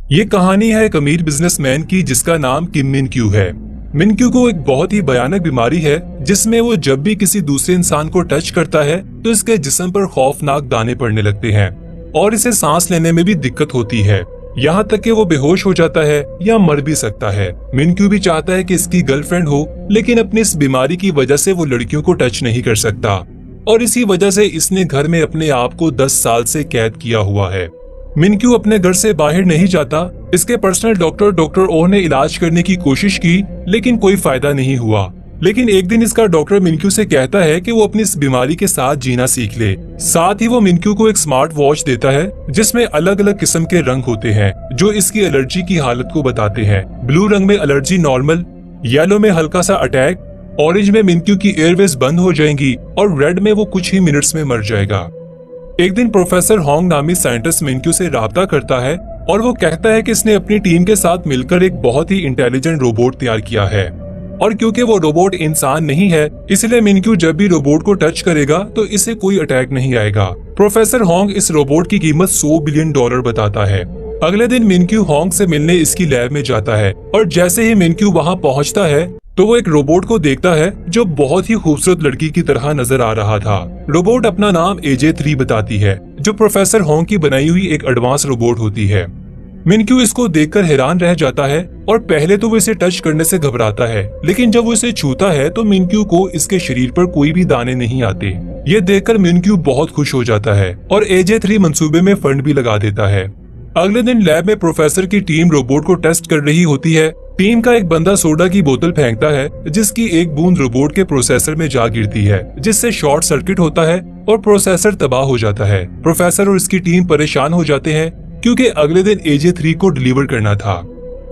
ये कहानी है एक अमीर बिजनेसमैन की जिसका नाम किम मिन क्यू है। मिन क्यू को एक बहुत ही भयानक बीमारी है जिसमें वो जब भी किसी दूसरे इंसान को टच करता है तो इसके जिस्म पर खौफनाक दाने पड़ने लगते हैं और इसे सांस लेने में भी दिक्कत होती है। यहाँ तक कि वो बेहोश हो जाता है या मर भी सकता है। मिन क्यू भी चाहता है कि इसकी गर्लफ्रेंड हो, लेकिन अपनी इस बीमारी की वजह से वो लड़कियों को टच नहीं कर सकता और इसी वजह से इसने घर में अपने आप को 10 साल से कैद किया हुआ है। मिन क्यू अपने घर से बाहर नहीं जाता। इसके पर्सनल डॉक्टर ओ ने इलाज करने की कोशिश की, लेकिन कोई फायदा नहीं हुआ। लेकिन एक दिन इसका डॉक्टर मिन क्यू से कहता है कि वो अपनी इस बीमारी के साथ जीना सीख ले। साथ ही वो मिन क्यू को एक स्मार्ट वॉच देता है जिसमें अलग अलग किस्म के रंग होते हैं जो इसकी एलर्जी की हालत को बताते हैं। ब्लू रंग में एलर्जी नॉर्मल, येलो में हल्का सा अटैक, ऑरेंज में मिन क्यू की एयरवेज बंद हो जाएंगी और रेड में वो कुछ ही मिनट्स में मर जाएगा। एक दिन प्रोफेसर होंग नामी साइंटिस्ट मिन क्यू से राब्ता करता है और वो कहता है कि इसने अपनी टीम के साथ मिलकर एक बहुत ही इंटेलिजेंट रोबोट तैयार किया है और क्योंकि वो रोबोट इंसान नहीं है इसलिए मिन क्यू जब भी रोबोट को टच करेगा तो इसे कोई अटैक नहीं आएगा। प्रोफेसर होंग इस रोबोट की कीमत $100 बिलियन बताता है। अगले दिन मिन क्यू होंग से मिलने इसकी लैब में जाता है और जैसे ही मिन क्यू वहाँ पहुँचता है तो वो एक रोबोट को देखता है जो बहुत ही खूबसूरत लड़की की तरह नजर आ रहा था। रोबोट अपना नाम AJ3 बताती है जो प्रोफेसर होंग की बनाई हुई एक एडवांस रोबोट होती है। मिन क्यू इसको देखकर हैरान रह जाता है और पहले तो वो इसे टच करने से घबराता है, लेकिन जब वो इसे छूता है तो मिन क्यू को इसके शरीर पर कोई भी दाने नहीं आते। ये देखकर मिन क्यू बहुत खुश हो जाता है और AJ3 मंसूबे में फंड भी लगा देता है। अगले दिन लैब में प्रोफेसर की टीम रोबोट को टेस्ट कर रही होती है। टीम का एक बंदा सोडा की बोतल फेंकता है जिसकी एक बूंद रोबोट के प्रोसेसर में जा गिरती है जिससे शॉर्ट सर्किट होता है और प्रोसेसर तबाह हो जाता है। प्रोफेसर और इसकी टीम परेशान हो जाते हैं क्योंकि अगले दिन AJ3 को डिलीवर करना था।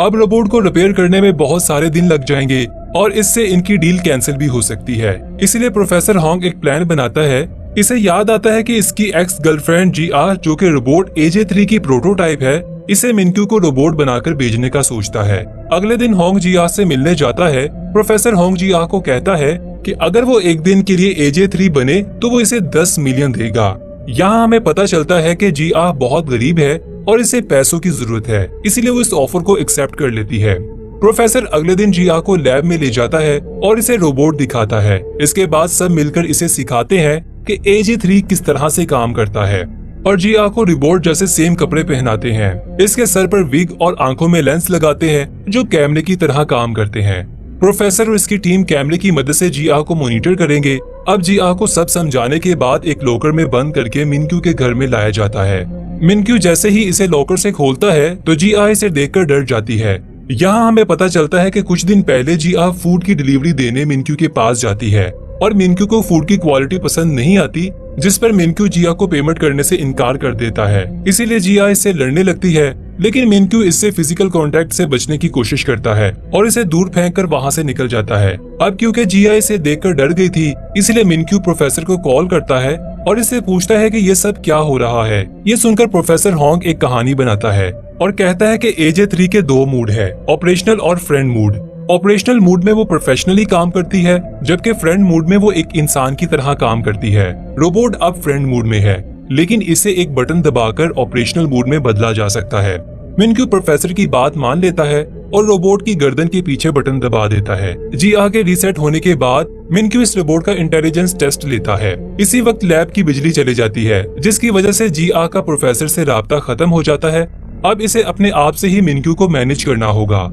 अब रोबोट को रिपेयर करने में बहुत सारे दिन लग जाएंगे और इससे इनकी डील कैंसिल भी हो सकती है। इसलिए प्रोफेसर होंग एक प्लान बनाता है। इसे याद आता है कि इसकी एक्स गर्लफ्रेंड GR जो कि रोबोट AJ3 की प्रोटोटाइप है, इसे मिन क्यू को रोबोट बनाकर भेजने का सोचता है। अगले दिन होंग GR से मिलने जाता है। प्रोफेसर होंग GR को कहता है कि अगर वो एक दिन के लिए AJ3 बने तो वो इसे 10 मिलियन देगा। यहाँ हमें पता चलता है कि GR बहुत गरीब है और इसे पैसों की जरूरत है, इसीलिए वो इस ऑफर को एक्सेप्ट कर लेती है। प्रोफेसर अगले दिन GR को लैब में ले जाता है और इसे रोबोट दिखाता है। इसके बाद सब मिलकर इसे सिखाते हैं कि AJ3 किस तरह से काम करता है और GR को रोबोट जैसे सेम कपड़े पहनाते हैं। इसके सर पर विग और आंखों में लेंस लगाते हैं जो कैमरे की तरह काम करते हैं। प्रोफेसर और इसकी टीम कैमरे की मदद से GR को मॉनिटर करेंगे। अब GR को सब समझाने के बाद एक लॉकर में बंद करके मिन क्यू के घर में लाया जाता है। मिन क्यू जैसे ही इसे लॉकर से खोलता है तो GR इसे देखकर डर जाती है। यहाँ हमें पता चलता है कि कुछ दिन पहले GR फूड की डिलीवरी देने मिन क्यू के पास जाती है और मिन क्यू को फूड की क्वालिटी पसंद नहीं आती, जिस पर मिन क्यू GR को पेमेंट करने से इनकार कर देता है। इसीलिए GR इससे लड़ने लगती है, लेकिन मिन क्यू इससे फिजिकल कांटेक्ट से बचने की कोशिश करता है और इसे दूर फेंककर वहाँ से निकल जाता है। अब क्योंकि GR इसे देखकर डर गई थी, इसलिए मिन क्यू प्रोफेसर को कॉल करता है और इससे पूछता है कि ये सब क्या हो रहा है। ये सुनकर प्रोफेसर होंग एक कहानी बनाता है और कहता है कि AJ3 के 2 मूड है, ऑपरेशनल और फ्रेंड मूड। ऑपरेशनल मूड में वो प्रोफेशनली काम करती है, जबकि फ्रेंड मूड में वो एक इंसान की तरह काम करती है। रोबोट अब फ्रेंड मूड में है, लेकिन इसे एक बटन दबाकर ऑपरेशनल मूड में बदला जा सकता है। मिन क्यू प्रोफेसर की बात मान लेता है और रोबोट की गर्दन के पीछे बटन दबा देता है। GR के रीसेट होने के बाद मिन क्यू इस रोबोट का इंटेलिजेंस टेस्ट लेता है। इसी वक्त लैब की बिजली चली जाती है, जिसकी वजह से GR का प्रोफेसर से राब्ता खत्म हो जाता है। अब इसे अपने आप से ही मिन क्यू को मैनेज करना होगा।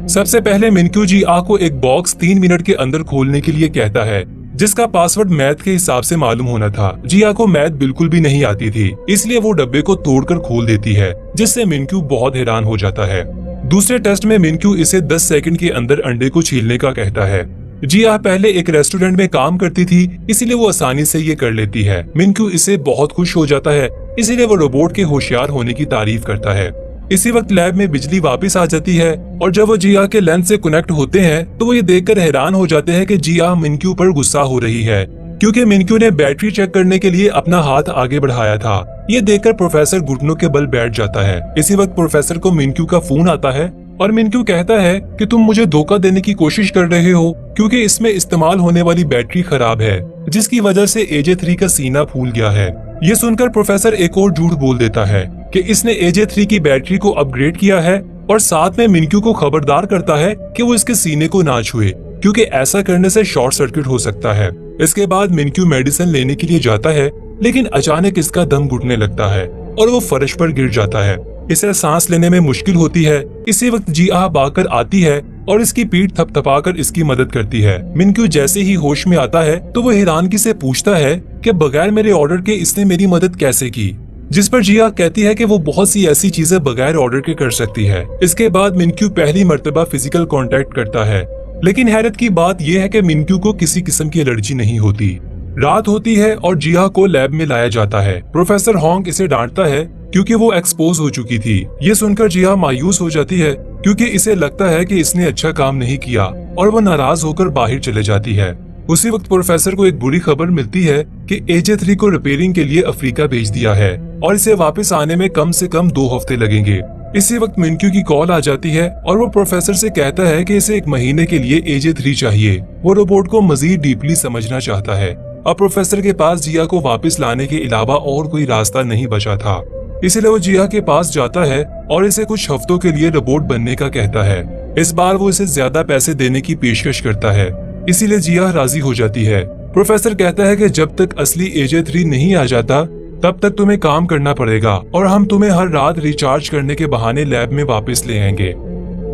सबसे पहले मिन क्यू GR को एक बॉक्स 3 मिनट के अंदर खोलने के लिए कहता है, जिसका पासवर्ड मैथ के हिसाब से मालूम होना था। GR को मैथ बिल्कुल भी नहीं आती थी, इसलिए वो डब्बे को तोड़कर खोल देती है, जिससे मिन क्यू बहुत हैरान हो जाता है। दूसरे टेस्ट में मिन क्यू इसे 10 सेकंड के अंदर अंडे को छीलने का कहता है। GR पहले एक रेस्टोरेंट में काम करती थी, इसीलिए वो आसानी से ये कर लेती है। मिन क्यू इससे बहुत खुश हो जाता है, इसीलिए वो रोबोट के होशियार होने की तारीफ करता है। इसी वक्त लैब में बिजली वापस आ जाती है और जब वो GR के लेंस से कनेक्ट होते हैं तो वो ये देखकर हैरान हो जाते हैं कि GR मिन क्यू पर गुस्सा हो रही है, क्योंकि मिन क्यू ने बैटरी चेक करने के लिए अपना हाथ आगे बढ़ाया था। ये देखकर प्रोफेसर घुटनों के बल बैठ जाता है। इसी वक्त प्रोफेसर को मिन क्यू का फोन आता है और मिन क्यू कहता है कि तुम मुझे धोखा देने की कोशिश कर रहे हो क्योंकि इसमें इस्तेमाल होने वाली बैटरी खराब है। जिसकी वजह से AJ3 का सीना फूल गया है। ये सुनकर प्रोफेसर एक और झूठ बोल देता है कि इसने AJ3 की बैटरी को अपग्रेड किया है और साथ में मिनक्यू को खबरदार करता है कि वो इसके सीने को ना छुए, क्योंकि ऐसा करने से शॉर्ट सर्किट हो सकता है। इसके बाद मिनक्यू मेडिसिन लेने के लिए जाता है, लेकिन अचानक इसका दम घुटने लगता है और वो फर्श पर गिर जाता है। इसे सांस लेने में मुश्किल होती है। इसी वक्त जिया भागकर आती है और इसकी पीठ थपथपाकर इसकी मदद करती है। मिनक्यू जैसे ही होश में आता है तो वो हैरानगी से पूछता है कि बगैर मेरे ऑर्डर के इसने मेरी मदद कैसे की, जिस पर जिया कहती है कि वो बहुत सी ऐसी चीजें बगैर ऑर्डर के कर सकती है। इसके बाद मिनक्यू पहली मर्तबा फिजिकल कांटेक्ट करता है, लेकिन हैरत की बात यह है कि मिनक्यू को किसी किस्म की एलर्जी नहीं होती। रात होती है और जिया को लैब में लाया जाता है। प्रोफेसर होंग इसे डांटता है क्योंकि वो एक्सपोज हो चुकी थी। ये सुनकर जिया मायूस हो जाती है क्योंकि इसे लगता है कि इसने अच्छा काम नहीं किया और वो नाराज होकर बाहर चले जाती है। उसी वक्त प्रोफेसर को एक बुरी खबर मिलती है कि AJ3 को रिपेयरिंग के लिए अफ्रीका भेज दिया है और इसे वापस आने में कम से कम 2 हफ्ते लगेंगे। इसी वक्त मिनक्यू की कॉल आ जाती है और वो प्रोफेसर से कहता है कि इसे 1 महीने के लिए AJ3 चाहिए। वो रोबोट को मजीद डीपली समझना चाहता है। अब प्रोफेसर के पास जिया को वापस लाने के अलावा और कोई रास्ता नहीं बचा था, इसलिए वो जिया के पास जाता है और इसे कुछ हफ्तों के लिए रोबोट बनने का कहता है। इस बार वो इसे ज्यादा पैसे देने की पेशकश करता है, इसीलिए जिया राजी हो जाती है। प्रोफेसर कहता है कि जब तक असली AJ3 नहीं आ जाता तब तक तुम्हें काम करना पड़ेगा और हम तुम्हें हर रात रिचार्ज करने के बहाने लैब में वापस ले आएंगे।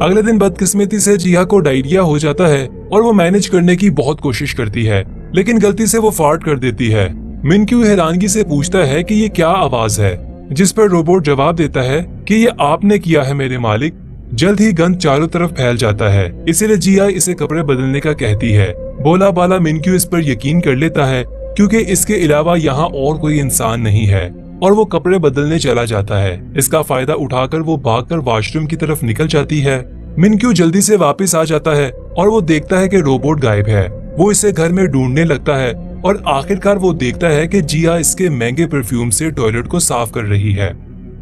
अगले दिन बदकिस्मती से जिया को डायरिया हो जाता है और वो मैनेज करने की बहुत कोशिश करती है, लेकिन गलती से वो फार्ट कर देती है। मिनक्यू हैरानगी से पूछता है कि ये क्या आवाज है, जिस पर रोबोट जवाब देता है कि ये आपने किया है मेरे मालिक। जल्द ही गंध चारों तरफ फैल जाता है, इसीलिए जिया इसे कपड़े बदलने का कहती है। बोला बाला मिनक्यू इस पर यकीन कर लेता है क्योंकि इसके अलावा यहाँ और कोई इंसान नहीं है, और वो कपड़े बदलने चला जाता है। इसका फायदा उठाकर वो भागकर वॉशरूम की तरफ निकल जाती है। मिनक्यू जल्दी से वापस आ जाता है और वो देखता है कि रोबोट गायब है। वो इसे घर में ढूंढने लगता है और आखिरकार वो देखता है कि जिया इसके महंगे परफ्यूम से टॉयलेट को साफ कर रही है।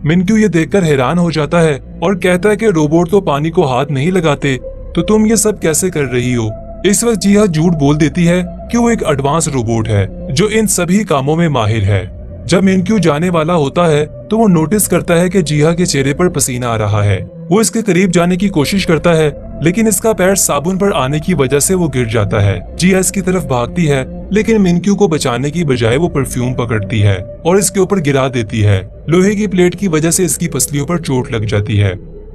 मिनक्यू ये देखकर हैरान हो जाता है और कहता है कि रोबोट तो पानी को हाथ नहीं लगाते, तो तुम ये सब कैसे कर रही हो। इस वक्त जिया झूठ बोल देती है कि वो एक एडवांस रोबोट है जो इन सभी कामों में माहिर है। जब मिनक्यू जाने वाला होता है तो वो नोटिस करता है कि जिया के चेहरे पर पसीना आ रहा है। वो इसके करीब जाने की कोशिश करता है, लेकिन इसका पैर साबुन पर आने की वजह से वो गिर जाता है। जिया इसकी तरफ भागती है, लेकिन मिनक्यू को बचाने की बजाय वो परफ्यूम पकड़ती है और इसके ऊपर गिरा देती है। लोहे की प्लेट की वजह से इसकी पसलियों पर चोट लग जाती है।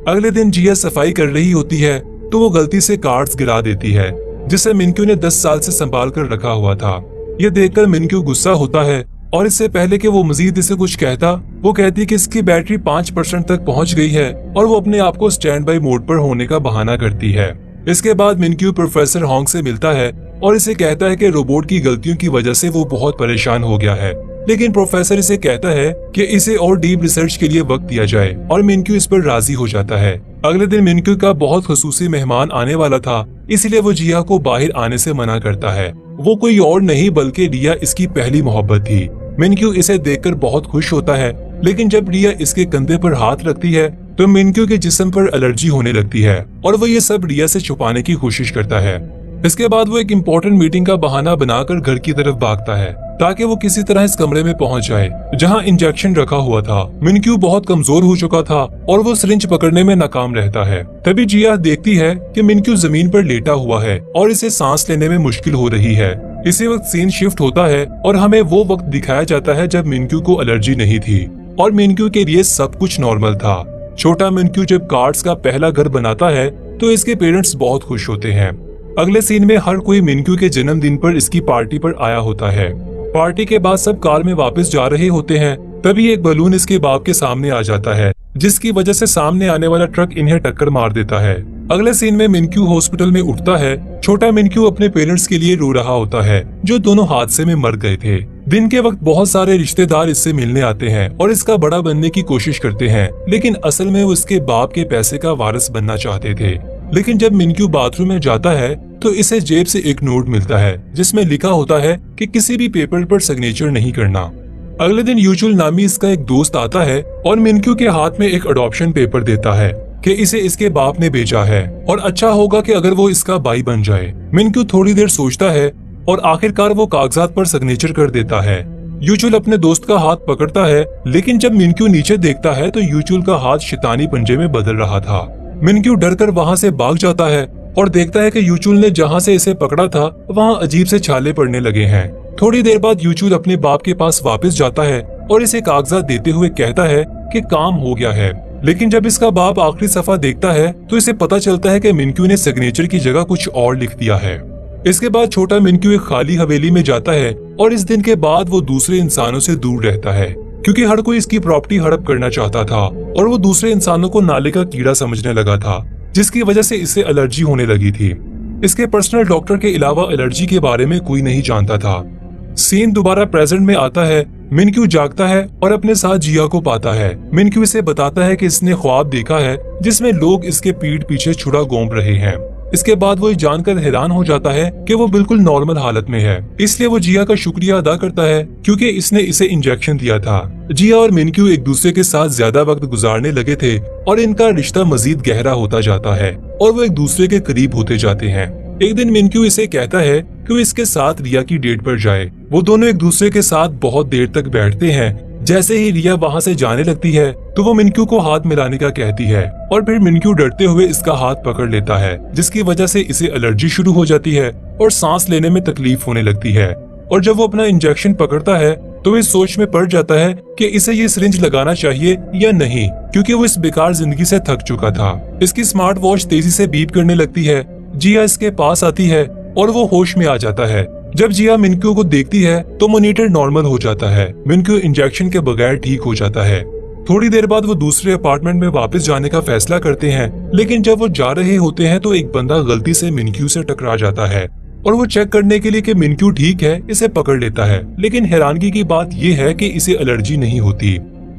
अगले दिन जिया सफाई कर रही होती है तो वो गलती से कार्ड्स गिरा देती है, जिसे मिनक्यू ने 10 साल से संभाल कर रखा हुआ था। ये देखकर मिनक्यू गुस्सा होता है और इससे पहले कि वो मजीद इसे कुछ कहता, वो कहती कि इसकी बैटरी 5% तक पहुंच गई है और वो अपने आप को स्टैंड बाई मोड पर होने का बहाना करती है। इसके बाद मिनक्यू प्रोफेसर होंग से मिलता है और इसे कहता है कि रोबोट की गलतियों की वजह से वो बहुत परेशान हो गया है, लेकिन प्रोफेसर इसे कहता है कि इसे और डीप रिसर्च के लिए वक्त दिया जाए और मिनक्यू इस पर राजी हो जाता है। अगले दिन मिनक्यू का बहुत खसूसी मेहमान आने वाला था, इसलिए वो जिया को बाहर आने से मना करता है। वो कोई और नहीं बल्कि रिया इसकी पहली मोहब्बत थी। मिनक्यू इसे देखकर बहुत खुश होता है, लेकिन जब रिया इसके कंधे पर हाथ रखती है तो मिनक्यू के जिस्म पर एलर्जी होने लगती है और वो ये सब रिया से छुपाने की कोशिश करता है। इसके बाद वो एक इम्पोर्टेंट मीटिंग का बहाना बनाकर घर की तरफ भागता है ताकि वो किसी तरह इस कमरे में पहुंच जाए जहां इंजेक्शन रखा हुआ था। मिनक्यू बहुत कमजोर हो चुका था और वो सिरिंज पकड़ने में नाकाम रहता है। तभी जिया देखती है कि मिनक्यू जमीन पर लेटा हुआ है और इसे सांस लेने में मुश्किल हो रही है। इसी वक्त सीन शिफ्ट होता है और हमें वो वक्त दिखाया जाता है जब मिनक्यू को एलर्जी नहीं थी और मिनक्यू के लिए सब कुछ नॉर्मल था। छोटा मिनक्यू जब कार्ड्स का पहला घर बनाता है तो इसके पेरेंट्स बहुत खुश होते हैं। अगले सीन में हर कोई मिनक्यू के जन्मदिन पर इसकी पार्टी पर आया होता है। पार्टी के बाद सब कार में वापस जा रहे होते हैं, तभी एक बलून इसके बाप के सामने आ जाता है, जिसकी वजह से सामने आने वाला ट्रक इन्हें टक्कर मार देता है। अगले सीन में मिनक्यू हॉस्पिटल में उठता है। छोटा मिनक्यू अपने पेरेंट्स के लिए रो रहा होता है जो दोनों हादसे में मर गए थे। दिन के वक्त बहुत सारे रिश्तेदार इससे मिलने आते हैं और इसका बड़ा बनने की कोशिश करते हैं, लेकिन असल में वो इसके बाप के पैसे का वारिस बनना चाहते थे। लेकिन जब मिनक्यू बाथरूम में जाता है तो इसे जेब से एक नोट मिलता है जिसमें लिखा होता है कि किसी भी पेपर पर सिग्नेचर नहीं करना। अगले दिन यूजुअल नामी इसका एक दोस्त आता है और मिनक्यू के हाथ में एक अडॉप्शन पेपर देता है कि इसे इसके बाप ने भेजा है और अच्छा होगा कि अगर वो इसका भाई बन जाए। मिनक्यू थोड़ी देर सोचता है और आखिरकार वो कागजात पर सिग्नेचर कर देता है। यूचुल अपने दोस्त का हाथ पकड़ता है, लेकिन जब मिनक्यू नीचे देखता है तो यूचुल का हाथ शैतानी पंजे में बदल रहा था। मिनक्यू डरकर वहाँ से भाग जाता है और देखता है कि यूचुल ने जहाँ से इसे पकड़ा था वहाँ अजीब से छाले पड़ने लगे हैं। थोड़ी देर बाद यूचुल अपने बाप के पास वापस जाता है और इसे कागजात देते हुए कहता है कि काम हो गया है। लेकिन जब इसका बाप आखिरी सफा देखता है तो इसे पता चलता है कि मिनक्यू ने सिग्नेचर की जगह कुछ और लिख दिया है। इसके बाद छोटा मिनक्यू एक खाली हवेली में जाता है और इस दिन के बाद वो दूसरे इंसानों से दूर रहता है, क्योंकि हर कोई इसकी प्रॉपर्टी हड़प करना चाहता था और वो दूसरे इंसानों को नाले का कीड़ा समझने लगा था, जिसकी वजह से इसे एलर्जी होने लगी थी। इसके पर्सनल डॉक्टर के अलावा एलर्जी के बारे में कोई नहीं जानता था। सीन दोबारा प्रेजेंट में आता है। मिनक्यू जागता है और अपने साथ जिया को पाता है। मिनक्यू इसे बताता है कि इसने ख्वाब देखा है जिसमें लोग इसके पीठ पीछे छुरा घोंप रहे हैं। इसके बाद वो ये जानकर हैरान हो जाता है कि वो बिल्कुल नॉर्मल हालत में है। इसलिए वो जिया का शुक्रिया अदा करता है क्योंकि इसने इसे इंजेक्शन दिया था। जिया और मिनक्यू एक दूसरे के साथ ज्यादा वक्त गुजारने लगे थे और इनका रिश्ता मजीद गहरा होता जाता है और वो एक दूसरे के करीब होते जाते हैं। एक दिन मिनक्यू इसे कहता है कि वो इसके साथ रिया की डेट पर जाए। वो दोनों एक दूसरे के साथ बहुत देर तक बैठते हैं। जैसे ही रिया वहाँ से जाने लगती है तो वो मिनक्यू को हाथ मिलाने का कहती है और फिर मिनक्यू डरते हुए इसका हाथ पकड़ लेता है, जिसकी वजह से इसे एलर्जी शुरू हो जाती है और सांस लेने में तकलीफ होने लगती है। और जब वो अपना इंजेक्शन पकड़ता है तो वो इस सोच में पड़ जाता है कि इसे ये सिरिंज लगाना चाहिए या नहीं, क्योंकि वो इस बेकार जिंदगी से थक चुका था। इसकी स्मार्ट वॉच तेजी से बीप करने लगती है। जिया इसके पास आती है और वो होश में आ जाता है। जब जिया मिनक्यू को देखती है तो मॉनिटर नॉर्मल हो जाता है। मिनक्यू इंजेक्शन के बगैर ठीक हो जाता है। थोड़ी देर बाद वो दूसरे अपार्टमेंट में वापस जाने का फैसला करते हैं, लेकिन जब वो जा रहे होते हैं तो एक बंदा गलती से मिनक्यू से टकरा जाता है और वो चेक करने के लिए कि मिनक्यू ठीक है इसे पकड़ लेता है। लेकिन हैरानगी की बात ये है कि इसे एलर्जी नहीं होती।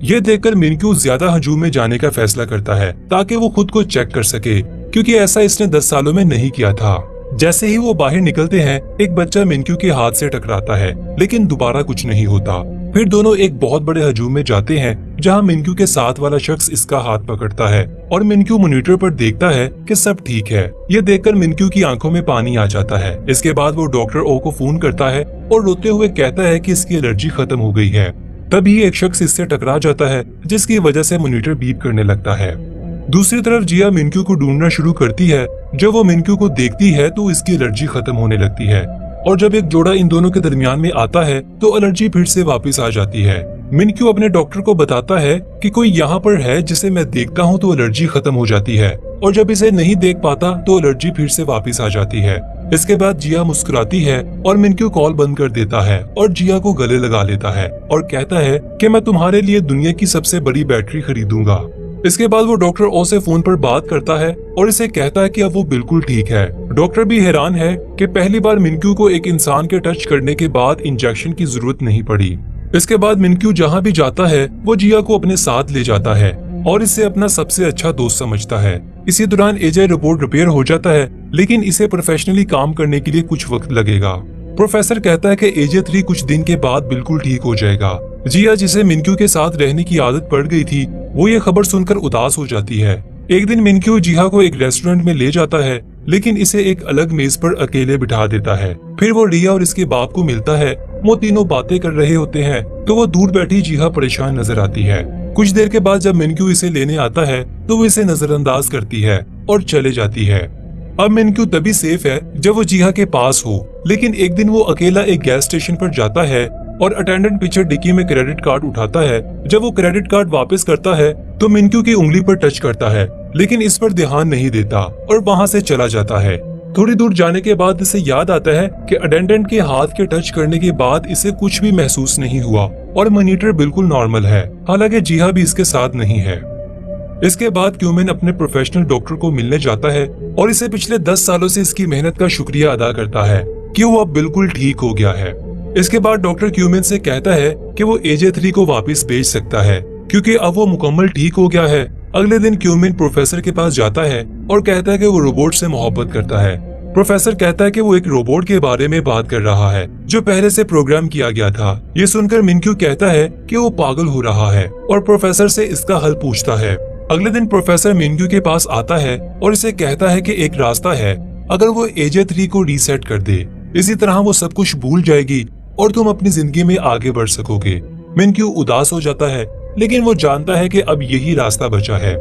ये देखकर मिनक्यू ज्यादा हजूम में जाने का फैसला करता है ताकि वो खुद को चेक कर सके, क्योंकि ऐसा इसने 10 सालों में नहीं किया था। जैसे ही वो बाहर निकलते हैं एक बच्चा मिनक्यू के हाथ से टकराता है, लेकिन दोबारा कुछ नहीं होता। फिर दोनों एक बहुत बड़े हजूम में जाते हैं जहां मिनक्यू के साथ वाला शख्स इसका हाथ पकड़ता है और मिनक्यू मॉनिटर पर देखता है कि सब ठीक है। ये देखकर मिनक्यू की आंखों में पानी आ जाता है। इसके बाद वो डॉक्टर ओ को फोन करता है और रोते हुए कहता है कि इसकी एलर्जी खत्म हो गई है। तभी एक शख्स इससे टकरा जाता है, जिसकी वजह से मॉनिटर बीप करने लगता है। दूसरी तरफ जिया मिनक्यू को ढूंढना शुरू करती है। जब वो मिनक्यू को देखती है तो इसकी एलर्जी खत्म होने लगती है और जब एक जोड़ा इन दोनों के दरमियान में आता है तो एलर्जी फिर से वापस आ जाती है। मिनक्यू अपने डॉक्टर को बताता है कि कोई यहाँ पर है जिसे मैं देखता हूँ तो एलर्जी खत्म हो जाती है, और जब इसे नहीं देख पाता तो एलर्जी फिर से वापस आ जाती है। इसके बाद जिया मुस्कुराती है और मिनक्यू कॉल बंद कर देता है और जिया को गले लगा लेता है और कहता है कि मैं तुम्हारे लिए दुनिया की सबसे बड़ी बैटरी खरीदूंगा। इसके बाद वो डॉक्टर ओ से फोन पर बात करता है और इसे कहता है कि अब वो बिल्कुल ठीक है। डॉक्टर भी हैरान है कि पहली बार मिनक्यू को एक इंसान के टच करने के बाद इंजेक्शन की जरूरत नहीं पड़ी। इसके बाद मिनक्यू जहाँ भी जाता है वो जिया को अपने साथ ले जाता है और इसे अपना सबसे अच्छा दोस्त समझता है। इसी दौरान एजे रोबोट रिपेयर हो जाता है, लेकिन इसे प्रोफेशनली काम करने के लिए कुछ वक्त लगेगा। प्रोफेसर कहता है कि एजे 3 कुछ दिन के बाद बिल्कुल ठीक हो जाएगा। जिया, जिसे मिनक्यू के साथ रहने की आदत पड़ गई थी, वो ये खबर सुनकर उदास हो जाती है। एक दिन मिनक्यू जिया को एक रेस्टोरेंट में ले जाता है, लेकिन इसे एक अलग मेज पर अकेले बिठा देता है। फिर वो रिया और इसके बाप को मिलता है। वो तीनों बातें कर रहे होते हैं तो वो दूर बैठी जिया परेशान नजर आती है। कुछ देर के बाद जब मिनक्यू इसे लेने आता है तो वो इसे नजरअंदाज करती है और चले जाती है। अब मिनक्यू तभी सेफ है जब वो जिया के पास हो, लेकिन एक दिन वो अकेला एक गैस स्टेशन पर जाता है और अटेंडेंट पीछे डिक्की में क्रेडिट कार्ड उठाता है। जब वो क्रेडिट कार्ड वापस करता है तो मिनक्यू की उंगली पर टच करता है, लेकिन इस पर ध्यान नहीं देता और वहाँ से चला जाता है। थोड़ी दूर जाने के बाद इसे याद आता है कि अटेंडेंट के हाथ के टच करने के बाद इसे कुछ भी महसूस नहीं हुआ और मॉनिटर बिल्कुल नॉर्मल है, हालांकि जिया भी इसके साथ नहीं है। इसके बाद क्यूमन अपने प्रोफेशनल डॉक्टर को मिलने जाता है और इसे पिछले 10 सालों से इसकी मेहनत का शुक्रिया अदा करता है कि वो अब बिल्कुल ठीक हो गया है। इसके बाद डॉक्टर क्यूमन से कहता है कि वो एजे 3 को वापस भेज सकता है क्योंकि अब वो मुकम्मल ठीक हो गया है। अगले दिन क्यूमन प्रोफेसर के पास जाता है और कहता है कि वो रोबोट से मोहब्बत करता है। प्रोफेसर कहता है कि वो एक रोबोट के बारे में बात कर रहा है जो पहले से प्रोग्राम किया गया था। ये सुनकर मिनक्यू कहता है कि वो पागल हो रहा है और प्रोफेसर से इसका हल पूछता है। अगले दिन प्रोफेसर मिनक्यू के पास आता है और इसे कहता है कि एक रास्ता है, अगर वो एजे 3 को रीसेट कर दे। इसी तरह वो सब कुछ भूल जाएगी और तुम अपनी जिंदगी में आगे बढ़ सकोगे। मिनक्यू उदास हो जाता है, लेकिन वो जानता है कि अब यही रास्ता बचा है।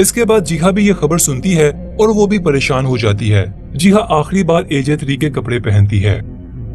इसके बाद जिहा भी ये खबर सुनती है और वो भी परेशान हो जाती है। जिहा आखिरी बार AJ3 के कपड़े पहनती है।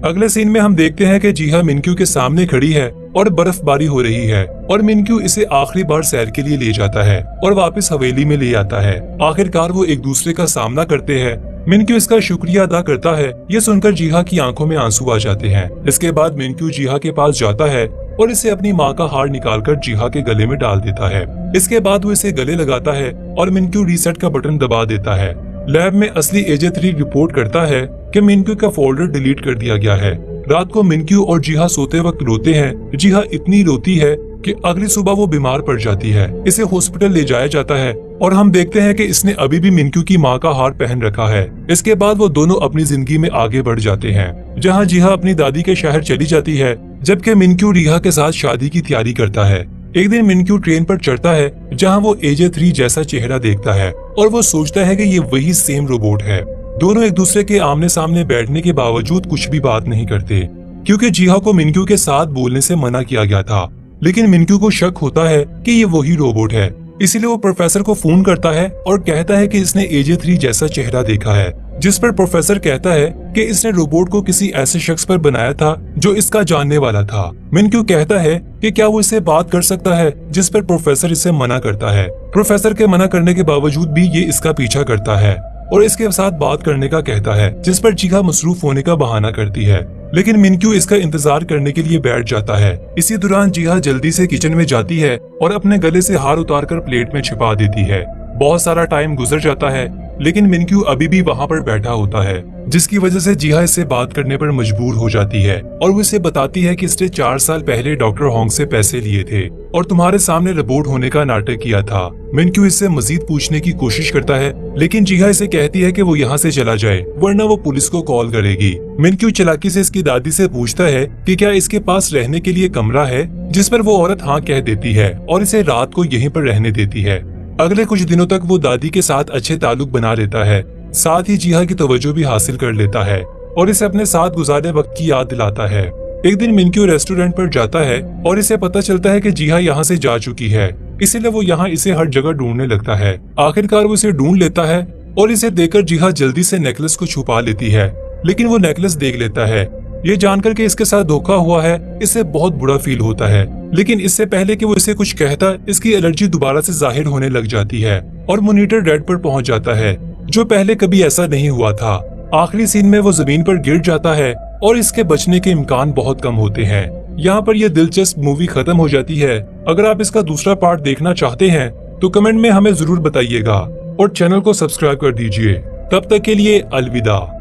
अगले सीन में हम देखते हैं कि जिहा मिनक्यू के सामने खड़ी है और बर्फबारी हो रही है और मिनक्यू इसे आखिरी बार सैर के लिए ले जाता है और वापस हवेली में ले आता है। आखिरकार वो एक दूसरे का सामना करते हैं। मिनक्यू इसका शुक्रिया अदा करता है। ये सुनकर जिहा की आंखों में आंसू आ जाते हैं। इसके बाद मिनक्यू जिहा के पास जाता है और इसे अपनी माँ का हार निकालकर जिहा के गले में डाल देता है। इसके बाद वो इसे गले लगाता है और मिनक्यू रीसेट का बटन दबा देता है। लैब में असली AJ3 रिपोर्ट करता है कि मिनक्यू का फोल्डर डिलीट कर दिया गया है। रात को मिनक्यू और जिहा सोते वक्त रोते हैं। जिहा इतनी रोती है कि अगली सुबह वो बीमार पड़ जाती है। इसे हॉस्पिटल ले जाया जाता है और हम देखते हैं कि इसने अभी भी मिनक्यू की माँ का हार पहन रखा है। इसके बाद वो दोनों अपनी जिंदगी में आगे बढ़ जाते हैं, जहाँ जिहा अपनी दादी के शहर चली जाती है, जबकि मिनक्यू रिहा के साथ शादी की तैयारी करता है। एक दिन मिनक्यू ट्रेन पर चढ़ता है, जहाँ वो AJ3 जैसा चेहरा देखता है और वो सोचता है कि ये वही सेम रोबोट है। दोनों एक दूसरे के आमने सामने बैठने के बावजूद कुछ भी बात नहीं करते, क्योंकि जिहा को मिनक्यू के साथ बोलने से मना किया गया था। लेकिन मिनक्यू को शक होता है कि ये वही रोबोट है, इसीलिए वो प्रोफेसर को फोन करता है और कहता है कि इसने AJ3 जैसा चेहरा देखा है। जिस पर प्रोफेसर कहता है कि इसने रोबोट को किसी ऐसे शख्स पर बनाया था जो इसका जानने वाला था। मिनक्यू कहता है कि क्या वो इससे बात कर सकता है, जिस पर प्रोफेसर इसे मना करता है। प्रोफेसर के मना करने के बावजूद भी ये इसका पीछा करता है और इसके साथ बात करने का कहता है, जिस पर जिहा मसरूफ होने का बहाना करती है। लेकिन मिनक्यू इसका इंतजार करने के लिए बैठ जाता है। इसी दौरान जिहा जल्दी से किचन में जाती है और अपने गले से हार उतारकर प्लेट में छिपा देती है। बहुत सारा टाइम गुजर जाता है, लेकिन मिनक्यू अभी भी वहाँ पर बैठा होता है, जिसकी वजह से जिहा इससे बात करने पर मजबूर हो जाती है और वो इसे बताती है कि इसने 4 साल पहले डॉक्टर होंग से पैसे लिए थे और तुम्हारे सामने रोबोट होने का नाटक किया था। मिनक्यू इससे मजीद पूछने की कोशिश करता है, लेकिन जिहा इसे कहती है कि वो यहाँ से चला जाए, वरना वो पुलिस को कॉल करेगी। मिनक्यू चालाकी से इसकी दादी से पूछता है कि क्या इसके पास रहने के लिए कमरा है, जिस पर वो औरत हाँ कह देती है और इसे रात को यहीं पर रहने देती है। अगले कुछ दिनों तक वो दादी के साथ अच्छे ताल्लुक बना लेता है, साथ ही जिहा की तवज्जो भी हासिल कर लेता है और इसे अपने साथ गुजारे वक्त की याद दिलाता है। एक दिन मिनक्यू रेस्टोरेंट पर जाता है और इसे पता चलता है कि जिहा यहाँ से जा चुकी है, इसीलिए वो यहाँ इसे हर जगह ढूंढने लगता है। आखिरकार वो इसे ढूंढ लेता है और इसे देखकर जिहा जल्दी से नेकलेस को छुपा लेती है, लेकिन वो नेकलेस देख लेता है। ये जानकर के इसके साथ धोखा हुआ है, इसे बहुत बुरा फील होता है, लेकिन इससे पहले कि वो इसे कुछ कहता, इसकी एलर्जी दोबारा से जाहिर होने लग जाती है और मॉनिटर डेड पर पहुंच जाता है, जो पहले कभी ऐसा नहीं हुआ था। आखिरी सीन में वो जमीन पर गिर जाता है और इसके बचने के इम्कान बहुत कम होते हैं। यहाँ पर यह दिलचस्प मूवी खत्म हो जाती है। अगर आप इसका दूसरा पार्ट देखना चाहते हैं तो कमेंट में हमें जरूर बताइएगा और चैनल को सब्सक्राइब कर दीजिए। तब तक के लिए अलविदा।